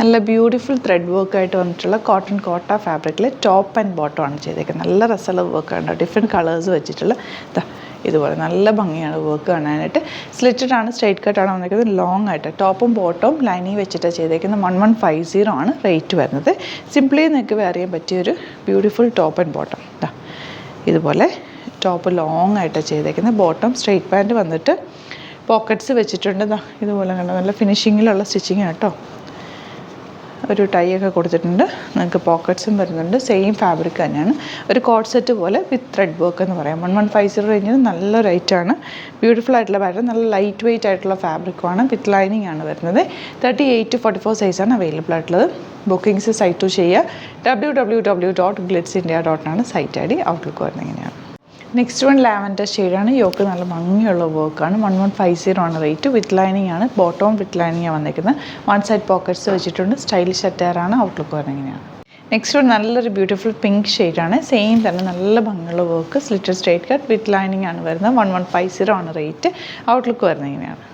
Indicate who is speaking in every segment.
Speaker 1: നല്ല beautiful thread വർക്കായിട്ട് വന്നിട്ടുള്ള cotton കോട്ട ഫാബ്രിക്കിൽ ടോപ്പ് ആൻഡ് ബോട്ടം ആണ് ചെയ്തേക്കുന്നത്. നല്ല രസമുള്ള വർക്കാണ്, ഡിഫറെൻറ്റ് കളേഴ്സ് വെച്ചിട്ടുള്ള ഇതുപോലെ നല്ല ഭംഗിയാണ് വർക്ക് കാണാനായിട്ട്. സ്ലിറ്റഡ് ആണ്, സ്ട്രൈറ്റ് കട്ടാണ് വന്നിരിക്കുന്നത്, ലോങ് ആയിട്ട് ടോപ്പും ബോട്ടവും ലൈനിങ് വെച്ചിട്ട് ചെയ്തേക്കുന്നത്. 1150 ആണ് റേറ്റ് വരുന്നത്. സിംപ്ലി നിങ്ങൾക്ക് വെയർ ചെയ്യാൻ പറ്റിയൊരു ബ്യൂട്ടിഫുൾ ടോപ്പ് ആൻഡ് ബോട്ടം. ഇതുപോലെ ടോപ്പ് ലോങ് ആയിട്ട് ചെയ്തേക്കുന്നത്. ബോട്ടം സ്ട്രൈറ്റ് പാൻറ്റ് വന്നിട്ട് പോക്കറ്റ്സ് വെച്ചിട്ടുണ്ട്. ഇതുപോലെ കണ്ടോ, നല്ല ഫിനിഷിങ്ങിലുള്ള സ്റ്റിച്ചിങ് കേട്ടോ. ഒരു ടൈ ഒക്കെ കൊടുത്തിട്ടുണ്ട്. നിങ്ങൾക്ക് പോക്കറ്റ്സും വരുന്നുണ്ട്. സെയിം ഫാബ്രിക് തന്നെയാണ്. ഒരു കോഡ് സെറ്റ് പോലെ വിത്ത് ത്രെഡ് വർക്ക് എന്ന് പറയാം. 1150 റേഞ്ചിന് നല്ല റേറ്റാണ്. ബ്യൂട്ടിഫുൾ ആയിട്ടുള്ള പാറ്റേൺ, നല്ല ലൈറ്റ് വെയിറ്റ് ആയിട്ടുള്ള ഫാബ്രിക്കുമാണ്. വിത്ത് ലൈനിങ് ആണ് വരുന്നത്. 38 to 44 സൈസാണ് അവൈലബിൾ ആയിട്ടുള്ളത്. ബുക്കിംഗ്സ് സൈറ്റ് ടു ചെയ്യുക. www.glitzindia.in ആണ് സൈറ്റ് ഐ ഡി. ഔട്ട്ലുക്ക് വരുന്നത് ഇങ്ങനെയാണ്. നെക്സ്റ്റ് വൺ ലാവൻഡർ ഷെയ്ഡാണ്. യോക്ക് നല്ല ഭംഗിയുള്ള വർക്കാണ്. 1150 ആണ് റേറ്റ്. വിത്ത് ലൈനിങ് ആണ്. ബോട്ടവും വിത്ത് ലൈനിങ്ങാണ് വന്നിരിക്കുന്നത്. വൺ സൈഡ് പോക്കറ്റ്സ് വെച്ചിട്ടുണ്ട്. സ്റ്റൈലിഷ് അറ്റയറാണ്. ഔട്ട്ലുക്ക് വരുന്നത് ഇങ്ങനെയാണ്. നെക്സ്റ്റ് വൺ നല്ലൊരു ബ്യൂട്ടിഫുൾ പിങ്ക് ഷെയ്ഡാണ്. സെയിം തന്നെ നല്ല ഭംഗിയുള്ള work. Slitted straight cut with lining ആണ് വരുന്നത്. 1150 ആണ് റേറ്റ്. ഔട്ട്ലുക്ക് വരുന്നത് ഇങ്ങനെയാണ്.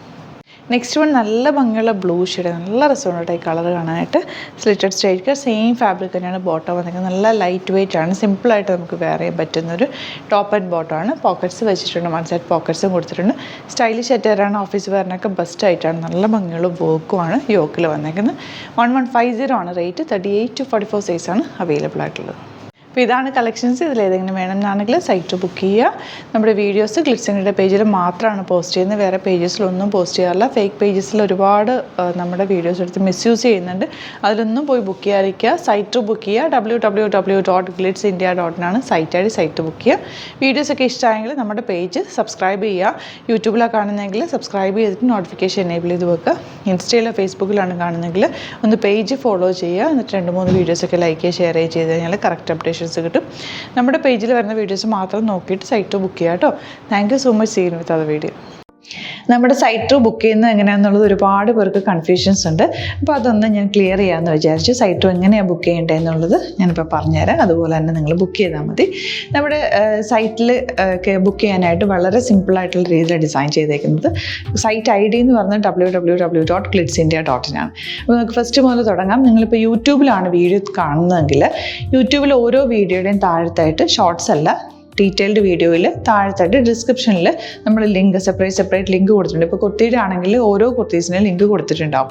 Speaker 1: നെക്സ്റ്റ് വൺ നല്ല ഭംഗിയുള്ള ബ്ലൂ ഷെയ്ഡ്, നല്ല രസമുണ്ട് ഈ കളർ കാണാനായിട്ട്. Slitted straight cut same fabric തന്നെയാണ്. ബോട്ടം വന്നിരിക്കുന്നത്. നല്ല ലൈറ്റ് വെയിറ്റ് ആണ്. സിമ്പിളായിട്ട് നമുക്ക് വെയർ ചെയ്യാൻ പറ്റുന്നൊരു ടോപ്പ് ആൻഡ് ബോട്ടം ആണ്. പോക്കറ്റ്സ് വെച്ചിട്ടുണ്ട്. വൺ സൈഡ് പോക്കറ്റ്സും കൊടുത്തിട്ടുണ്ട്. സ്റ്റൈലിഷ് അറ്റയറാണ്. ഓഫീസ് വെയറിനൊക്കെ ബെസ്റ്റ് ആയിട്ടാണ്. നല്ല ഭംഗിയുള്ള വർക്കുമാണ് യോക്കിൽ വന്നിരിക്കുന്നത്. 1150 ആണ് റേറ്റ്. 38 to 44 സൈസാണ് അവൈലബിൾ ആയിട്ടുള്ളത്. അപ്പോൾ ഇതാണ് കളക്ഷൻസ്. ഇതിലേതെങ്കിലും വേണമെന്നാണെങ്കിൽ സൈറ്റ് ബുക്ക് ചെയ്യുക. നമ്മുടെ വീഡിയോസ് ഗ്ലിറ്റ്സിൻ്റെ പേജിൽ മാത്രമാണ് പോസ്റ്റ് ചെയ്യുന്നത്. വേറെ പേജസിലൊന്നും പോസ്റ്റ് ചെയ്യാറില്ല. ഫേക്ക് പേജസിൽ ഒരുപാട് നമ്മുടെ വീഡിയോസ് എടുത്ത് മിസ്യൂസ് ചെയ്യുന്നുണ്ട്. അതിലൊന്നും പോയി ബുക്ക് ചെയ്യാതിരിക്കുക. സൈറ്റ് ബുക്ക് ചെയ്യുക. www.glitzindia.in ആണ് സൈറ്റ് ഐ ഡി. സൈറ്റ് ബുക്ക് ചെയ്യുക. വീഡിയോസൊക്കെ ഇഷ്ടമായെങ്കിൽ നമ്മുടെ പേജ് സബ്സ്ക്രൈബ് ചെയ്യുക. യൂട്യൂബിലാണ് കാണുന്നതെങ്കിൽ സബ്സ്ക്രൈബ് ചെയ്തിട്ട് നോട്ടിഫിക്കേഷൻ എനേബിൾ ചെയ്ത് വെക്കുക. ഇൻസ്റ്റയിലോ ഫേസ്ബുക്കിലാണ് കാണുന്നതെങ്കിൽ ഒന്ന് പേജ് ഫോളോ ചെയ്യുക. എന്നിട്ട് 2-3 വീഡിയോസൊക്കെ ലൈക്ക് ചെയ്യുക, ഷെയർ ചെയ്ത് കഴിഞ്ഞാൽ കറക്റ്റ് അപ്ഡേഷൻ കിട്ടും. നമ്മുടെ പേജിൽ വരുന്ന വീഡിയോസ് മാത്രം നോക്കിയിട്ട് സൈറ്റ് ബുക്ക് ചെയ്യാം കേട്ടോ. Thank you so much. See you with other video. നമ്മുടെ സൈറ്റ് ബുക്ക് ചെയ്യുന്നത് എങ്ങനെയാണെന്നുള്ളത് ഒരുപാട് പേർക്ക് കൺഫ്യൂഷൻസ് ഉണ്ട്. അപ്പോൾ അതൊന്ന് ഞാൻ ക്ലിയർ ചെയ്യാമെന്ന് വിചാരിച്ചു. സൈറ്റ് എങ്ങനെയാണ് ബുക്ക് ചെയ്യേണ്ടത് എന്നുള്ളത് ഞാനിപ്പോൾ പറഞ്ഞുതരാം. അതുപോലെ തന്നെ നിങ്ങൾ ബുക്ക് ചെയ്താൽ മതി. നമ്മുടെ സൈറ്റിൽ ബുക്ക് ചെയ്യാനായിട്ട് വളരെ സിമ്പിളായിട്ടുള്ള രീതിയിൽ ഡിസൈൻ ചെയ്തേക്കുന്നത്. സൈറ്റ് ഐ ഡി എന്ന് പറഞ്ഞാൽ www.glitzindia.in ആണ്. അപ്പോൾ നമുക്ക് ഫസ്റ്റ് മുതൽ തുടങ്ങാം. നിങ്ങളിപ്പോൾ യൂട്യൂബിലാണ് വീഡിയോ കാണുന്നതെങ്കിൽ യൂട്യൂബിൽ ഓരോ വീഡിയോയുടെയും താഴത്തായിട്ട് ഷോർട്സ് അല്ല, ഡീറ്റെയിൽഡ് വീഡിയോയിൽ താഴത്തായിട്ട് ഡിസ്ക്രിപ്ഷനിൽ നമ്മൾ ലിങ്ക് സെപ്പറേറ്റ് ലിങ്ക് കൊടുത്തിട്ടുണ്ട്. ഇപ്പോൾ കുർത്തിയുടെ ആണെങ്കിൽ ഓരോ കുർത്തീസിനും ലിങ്ക് കൊടുത്തിട്ടുണ്ടാവും.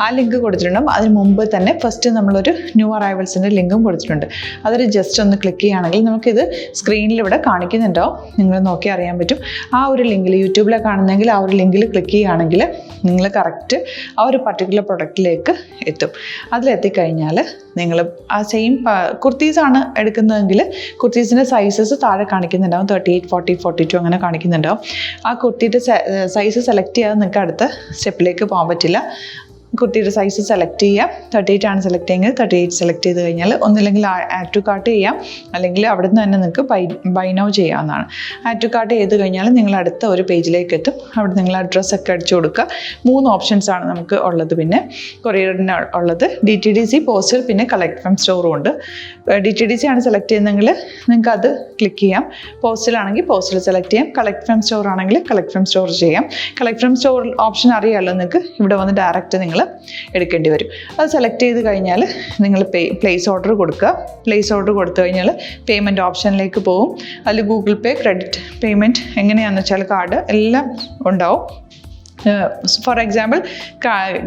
Speaker 1: ആ ലിങ്ക് കൊടുത്തിട്ടുണ്ടാവും. അതിന് മുമ്പ് തന്നെ ഫസ്റ്റ് നമ്മളൊരു ന്യൂ അറൈവൽസിൻ്റെ ലിങ്കും കൊടുത്തിട്ടുണ്ട്. അതിൽ ജസ്റ്റ് ഒന്ന് ക്ലിക്ക് ചെയ്യുകയാണെങ്കിൽ നമുക്കിത് സ്ക്രീനിൽ ഇവിടെ കാണിക്കുന്നുണ്ടാവും. നിങ്ങൾ നോക്കി അറിയാൻ പറ്റും. ആ ഒരു ലിങ്കിൽ യൂട്യൂബിലെ കാണുന്നെങ്കിൽ ആ ഒരു ലിങ്കിൽ ക്ലിക്ക് ചെയ്യുകയാണെങ്കിൽ നിങ്ങൾ കറക്റ്റ് ആ ഒരു പർട്ടിക്കുലർ പ്രൊഡക്റ്റിലേക്ക് എത്തും. അതിലെത്തിക്കഴിഞ്ഞാൽ നിങ്ങൾ ആ സെയിം കുർത്തീസാണ് എടുക്കുന്നതെങ്കിൽ കുർത്തീസിൻ്റെ സൈസസ് താഴെ കാണിക്കുന്നുണ്ടാവും. 38, 40, 42 അങ്ങനെ കാണിക്കുന്നുണ്ടാവും. ആ കുർത്തിയുടെ സൈസ് സെലക്ട് ചെയ്യാതെ നിങ്ങൾക്ക് അടുത്ത സ്റ്റെപ്പിലേക്ക് പോകാൻ പറ്റില്ല. കുർത്തിയുടെ സൈസ് സെലക്ട് ചെയ്യാം. 38 ആണ് സെലക്ട് ചെയ്യുന്നത്. 38 സെലക്ട് ചെയ്ത് കഴിഞ്ഞാൽ ഒന്നില്ലെങ്കിൽ ആഡ് ടു കാർട്ട് ചെയ്യാം, അല്ലെങ്കിൽ അവിടെ നിന്ന് തന്നെ നിങ്ങൾക്ക് ബൈ നൗ ചെയ്യാവുന്നതാണ്. ആഡ് ടു കാർട്ട് ചെയ്ത് കഴിഞ്ഞാൽ നിങ്ങൾ അടുത്ത ഒരു പേജിലേക്ക് എത്തും. അവിടെ നിങ്ങൾ അഡ്രസ്സൊക്കെ അടിച്ചു കൊടുക്കുക. 3 ഓപ്ഷൻസ് ആണ് നമുക്ക് ഉള്ളത്. പിന്നെ കൊറിയറിന് ഉള്ളത് DTDC, പോസ്റ്റൽ, പിന്നെ കളക്ട് ഫ്രം സ്റ്റോറും ഉണ്ട്. DTDC ആണ് സെലക്ട് ചെയ്യുന്നതെങ്കിൽ നിങ്ങൾക്ക് അത് ക്ലിക്ക് ചെയ്യാം. പോസ്റ്റലാണെങ്കിൽ പോസ്റ്റൽ സെലക്ട് ചെയ്യാം. കളക്ട് ഫ്രം സ്റ്റോർ ആണെങ്കിൽ കളക്ട് ഫ്രം സ്റ്റോർ ചെയ്യാം. കളക്ട് ഫ്രം സ്റ്റോർ ഓപ്ഷൻ അറിയാമല്ലോ നിങ്ങൾക്ക്. ഇവിടെ വന്ന് ഡയറക്റ്റ് നിങ്ങൾ എടുക്കേണ്ടി വരും. അത് സെലക്ട് ചെയ്ത് കഴിഞ്ഞാൽ നിങ്ങൾ പ്ലേസ് ഓർഡർ കൊടുക്കുക. പ്ലേസ് ഓർഡർ കൊടുത്തു കഴിഞ്ഞാൽ പേയ്മെൻറ്റ് ഓപ്ഷനിലേക്ക് പോകും. അതിൽ ഗൂഗിൾ പേ, ക്രെഡിറ്റ് പേയ്മെൻറ്റ് എങ്ങനെയാണെന്ന് വെച്ചാൽ കാർഡ് എല്ലാം ഉണ്ടാവും. ഫോർ എക്സാമ്പിൾ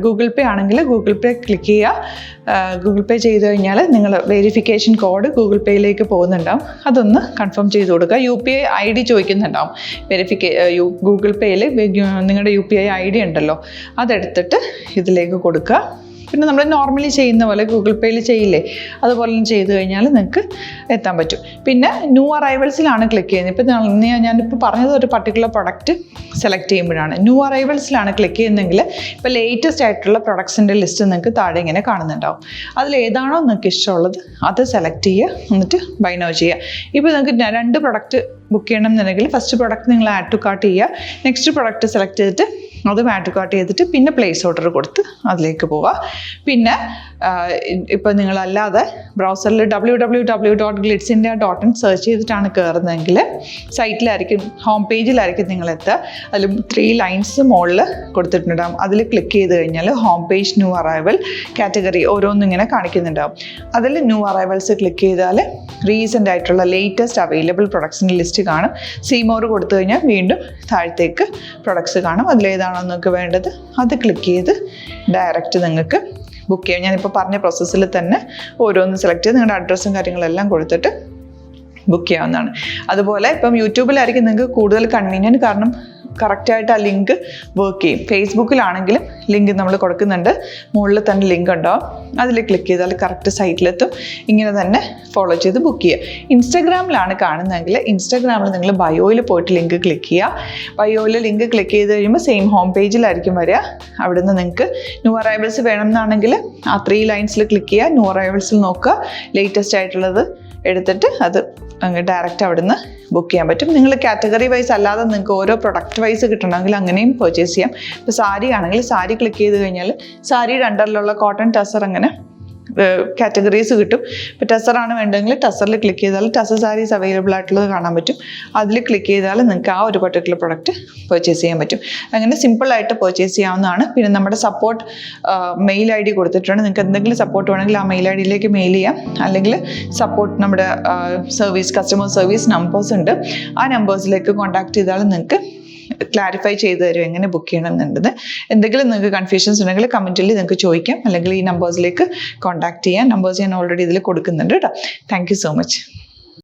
Speaker 1: ഗൂഗിൾ പേ ആണെങ്കിൽ ഗൂഗിൾ പേ ക്ലിക്ക് ചെയ്യുക. ഗൂഗിൾ പേ ചെയ്ത് കഴിഞ്ഞാൽ നിങ്ങൾ വെരിഫിക്കേഷൻ കോഡ് ഗൂഗിൾ പേയിലേക്ക് പോകുന്നുണ്ടാവും. അതൊന്ന് കൺഫേം ചെയ്ത് കൊടുക്കുക. UPI ID ചോദിക്കുന്നുണ്ടാവും. ഗൂഗിൾ പേയിൽ നിങ്ങളുടെ UPI ID ഉണ്ടല്ലോ, അതെടുത്തിട്ട് ഇതിലേക്ക് കൊടുക്കുക. പിന്നെ നമ്മൾ നോർമലി ചെയ്യുന്ന പോലെ ഗൂഗിൾ പേയിൽ ചെയ്യില്ലേ, അതുപോലെ ചെയ്ത് കഴിഞ്ഞാൽ നിങ്ങൾക്ക് എത്താൻ പറ്റും. പിന്നെ ന്യൂ അറൈവൽസിലാണ് ക്ലിക്ക് ചെയ്യുന്നത്. ഇപ്പോൾ ഞാനിപ്പോൾ പറഞ്ഞത് ഒരു പർട്ടിക്കുലർ പ്രൊഡക്റ്റ് സെലക്ട് ചെയ്യുമ്പോഴാണ്. ന്യൂ അറൈവൽസിലാണ് ക്ലിക്ക് ചെയ്യുന്നതെങ്കിൽ ഇപ്പോൾ ലേറ്റസ്റ്റ് ആയിട്ടുള്ള പ്രൊഡക്ട്സിൻ്റെ ലിസ്റ്റ് നിങ്ങൾക്ക് താഴെ ഇങ്ങനെ കാണുന്നുണ്ടാവും. അതിലേതാണോ നിങ്ങൾക്ക് ഇഷ്ടമുള്ളത് അത് സെലക്ട് ചെയ്യുക. എന്നിട്ട് ബൈ നൗ ചെയ്യുക. ഇപ്പോൾ നിങ്ങൾക്ക് 2 പ്രൊഡക്റ്റ് ബുക്ക് ചെയ്യണം എന്നുണ്ടെങ്കിൽ ഫസ്റ്റ് പ്രൊഡക്റ്റ് നിങ്ങൾ ആഡ് ടു കാർട്ട് ചെയ്യുക. നെക്സ്റ്റ് പ്രൊഡക്റ്റ് സെലക്ട് ചെയ്തിട്ട് അതും ആഡ് ടു കാർട്ട് ചെയ്തിട്ട് പിന്നെ പ്ലേസ് ഓർഡർ കൊടുത്ത് അതിലേക്ക് പോവുക. പിന്നെ ഇപ്പോൾ നിങ്ങളല്ലാതെ ബ്രൗസറിൽ www.glitzindia.in സെർച്ച് ചെയ്തിട്ടാണ് കയറുന്നതെങ്കിൽ സൈറ്റിലായിരിക്കും, ഹോം പേജിലായിരിക്കും നിങ്ങളെത്തുക. അതിൽ 3 ലൈൻസ് മുകളിൽ കൊടുത്തിട്ടുണ്ടാകും. അതിൽ ക്ലിക്ക് ചെയ്ത് കഴിഞ്ഞാൽ home page, new arrival, category ഓരോന്നും ഇങ്ങനെ കാണിക്കുന്നുണ്ടാകും. അതിൽ ന്യൂ അറൈവൽസ് ക്ലിക്ക് ചെയ്താൽ റീസെൻ്റ് ആയിട്ടുള്ള ലേറ്റസ്റ്റ് അവൈലബിൾ പ്രൊഡക്ട്സിൻ്റെ ലിസ്റ്റ് കാണും. സീമോർ കൊടുത്തു കഴിഞ്ഞാൽ വീണ്ടും താഴത്തേക്ക് പ്രൊഡക്ട്സ് കാണും. അതിലേതാണോ നിങ്ങൾക്ക് വേണ്ടത് അത് ക്ലിക്ക് ചെയ്ത് ഡയറക്റ്റ് നിങ്ങൾക്ക് ബുക്ക് ചെയ്യാം. ഞാനിപ്പോൾ പറഞ്ഞ പ്രോസസ്സിൽ തന്നെ ഓരോന്ന് സെലക്ട് ചെയ്ത് നിങ്ങളുടെ അഡ്രസ്സും കാര്യങ്ങളെല്ലാം കൊടുത്തിട്ട് ബുക്ക് ചെയ്യാവുന്നതാണ്. അതുപോലെ ഇപ്പം യൂട്യൂബിലായിരിക്കും നിങ്ങൾക്ക് കൂടുതൽ കൺവീനിയൻറ്റ്, കാരണം കറക്റ്റായിട്ട് ആ ലിങ്ക് വർക്ക് ചെയ്യും. ഫേസ്ബുക്കിലാണെങ്കിലും ലിങ്ക് നമ്മൾ കൊടുക്കുന്നുണ്ട്, മുകളിൽ തന്നെ ലിങ്ക് ഉണ്ടാവും. അതിൽ ക്ലിക്ക് ചെയ്താൽ കറക്റ്റ് സൈറ്റിലെത്തും. ഇങ്ങനെ തന്നെ ഫോളോ ചെയ്ത് ബുക്ക് ചെയ്യുക. ഇൻസ്റ്റാഗ്രാമിലാണ് കാണുന്നതെങ്കിൽ ഇൻസ്റ്റാഗ്രാമിൽ നിങ്ങൾ ബയോയിൽ പോയിട്ട് ലിങ്ക് ക്ലിക്ക് ചെയ്യുക. ബയോയിൽ ലിങ്ക് ക്ലിക്ക് ചെയ്ത് കഴിയുമ്പോൾ സെയിം ഹോം പേജിലായിരിക്കും വരിക. അവിടുന്ന് നിങ്ങൾക്ക് ന്യൂ അറൈവൽസ് വേണമെന്നാണെങ്കിൽ ആ 3 ലൈൻസിൽ ക്ലിക്ക് ചെയ്യുക. ന്യൂ അറൈവൽസിൽ നോക്കുക, ലേറ്റസ്റ്റ് ആയിട്ടുള്ളത് എടുത്തിട്ട് അത് അങ്ങ് ഡയറക്റ്റ് അവിടുന്ന് ബുക്ക് ചെയ്യാൻ പറ്റും. നിങ്ങൾ കാറ്റഗറി വൈസ് അല്ലാതെ നിങ്ങൾക്ക് ഓരോ പ്രൊഡക്റ്റ് വൈസ് കിട്ടണമെങ്കിൽ അങ്ങനെയും പർച്ചേസ് ചെയ്യാം. ഇപ്പോൾ സാരി ആണെങ്കിൽ സാരി ക്ലിക്ക് ചെയ്ത് കഴിഞ്ഞാൽ സാരിയുടെ അണ്ടറിലുള്ള കോട്ടൺ ടസർ അങ്ങനെ കാറ്റഗറീസ് കിട്ടും. ഇപ്പോൾ ടസറാണ് വേണ്ടതെങ്കിൽ ടസറിൽ ക്ലിക്ക് ചെയ്താൽ ടസർ സാരീസ് അവൈലബിൾ ആയിട്ടുള്ളത് കാണാൻ പറ്റും. അതിൽ ക്ലിക്ക് ചെയ്താൽ നിങ്ങൾക്ക് ആ ഒരു പർട്ടിക്കുലർ പ്രൊഡക്റ്റ് പർച്ചേസ് ചെയ്യാൻ പറ്റും. അങ്ങനെ സിമ്പിളായിട്ട് പർച്ചേസ് ചെയ്യാവുന്നതാണ്. പിന്നെ നമ്മുടെ സപ്പോർട്ട് മെയിൽ ID കൊടുത്തിട്ടുണ്ട്. നിങ്ങൾക്ക് എന്തെങ്കിലും സപ്പോർട്ട് വേണമെങ്കിൽ ആ മെയിൽ IDയിലേക്ക് മെയിൽ ചെയ്യാം. അല്ലെങ്കിൽ സപ്പോർട്ട് നമ്മുടെ കസ്റ്റമർ സർവീസ് നമ്പേഴ്സ് ഉണ്ട്. ആ നമ്പേഴ്സിലേക്ക് കോൺടാക്ട് ചെയ്താൽ നിങ്ങൾക്ക് ക്ലാരിഫൈ ചെയ്ത് തരും എങ്ങനെ ബുക്ക് ചെയ്യണം എന്നുള്ളത്. എന്തെങ്കിലും നിങ്ങൾക്ക് കൺഫ്യൂഷൻസ് ഉണ്ടെങ്കിൽ കമൻറ്റിൽ നിങ്ങൾക്ക് ചോദിക്കാം, അല്ലെങ്കിൽ ഈ നമ്പേഴ്സിലേക്ക് കോൺടാക്ട് ചെയ്യാം. നമ്പേഴ്സ് ഞാൻ ഓൾറെഡി ഇതിൽ കൊടുക്കുന്നുണ്ട് കേട്ടോ. Thank you so much.